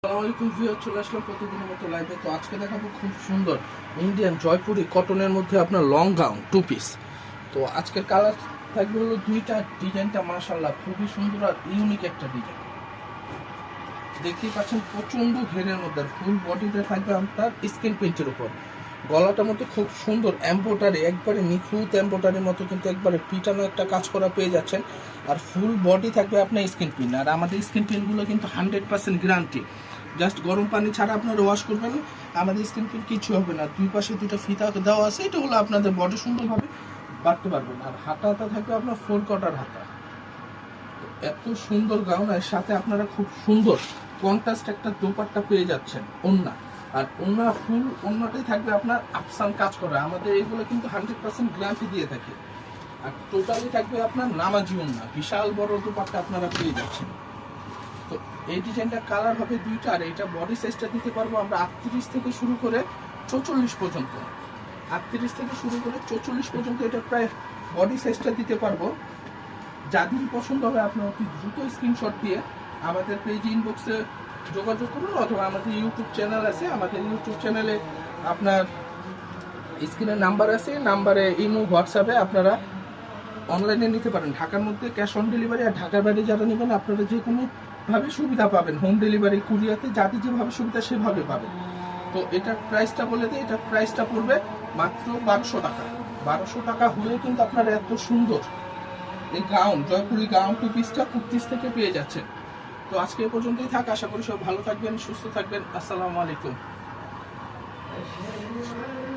আসসালামাইকুম ভিউয়ার, চলে আসলাম প্রতিদিনের মতো লাইভে। তো আজকে দেখাবো খুব সুন্দর ইন্ডিয়ান জয়পুরি কটনের মধ্যে আপনার লং গাউন 2 পিস। তো আজকের কালার থাকবে হলো দুইটা। ডিজাইনটা মাশাআল্লাহ খুবই সুন্দর আর ইউনিক একটা ডিজাইন। দেখতেই পাচ্ছেন প্রচন্ড ঘেরের মধ্যে, ফুল বডিতে থাকবে আপনার স্কিন প্রিন্টের উপর। গলাটার মধ্যে খুব সুন্দর এমব্রয়ডারি, একবারে নিখুঁত এমব্রয়ডারির মতো, কিন্তু একবারে পিটানো একটা কাজ করা পেয়ে যাচ্ছেন। আর ফুল বডি থাকবে আপনার স্কিন প্রিন্ট। আর আমাদের স্কিন প্রিন্টগুলো কিন্তু 100% গ্যারান্টি। জাস্ট গরম পানি ছাড়া আপনারা ওয়াশ করবেন, আমাদের স্কিন প্রিন্ট কিছু হবে না। দুই পাশে দুটো ফিতা দেওয়া আছে, এটা হলো আপনাদের বডি সুন্দরভাবে বাড়তে পারবেন। আর হাতা থাকবে আপনার 4 কোয়ার্টার হাতা। এত সুন্দর গাউন, এর সাথে আপনারা খুব সুন্দর কন্ট্রাস্ট একটা দোপাট্টা পেয়ে যাচ্ছেন। ওন্না আর ওন্না ফুল ওন্নাটাই থাকবে আপনার আফসান কাজ করা। আমাদের এইগুলো কিন্তু 100% গ্যারান্টি দিয়ে থাকে। আর টোটালি থাকবে আপনার নামাজি ওন্না, বিশাল বড় দোপাট্টা আপনারা পেয়ে যাচ্ছেন। তো এই ডিজাইনটা কালার হবে দুইটা। আর এটা বডি সাইজটা দিতে পারবো আমরা 38 থেকে শুরু করে 44 পর্যন্ত। 38 থেকে শুরু করে 44 পর্যন্ত এটা প্রায় বডি সাইজটা দিতে পারবো। যাদের পছন্দ হবে আপনার অতি দ্রুত স্ক্রিনশট দিয়ে আমাদের পেজ ইনবক্সে যোগাযোগ করুন, অথবা আমাদের ইউটিউব চ্যানেল আছে, আমাদের ইউটিউব চ্যানেলে আপনার স্ক্রিনের নাম্বার আছে, নাম্বারে ইমো হোয়াটসঅ্যাপে আপনারা অনলাইনে নিতে পারেন। ঢাকার মধ্যে ক্যাশ অন ডেলিভারি, আর ঢাকার বাইরে যারা নেবেন আপনারা যে কোনোভাবে সুবিধা পাবেন। হোম ডেলিভারি, কুরিয়াতে যাদের যেভাবে সুবিধা সেভাবে পাবেন। তো এটার প্রাইসটা বলে দিই, এটার প্রাইসটা পড়বে মাত্র 1200 টাকা। 1200 টাকা হলে কিন্তু আপনারা এত সুন্দর এই গাউন, জয়পুরি গাউন 2 পিসটা 35 থেকে পেয়ে যাচ্ছেন। তো আজকে এ পর্যন্তই থাক। আশা করি সব ভালো থাকবেন, সুস্থ থাকবেন। আসসালামু আলাইকুম।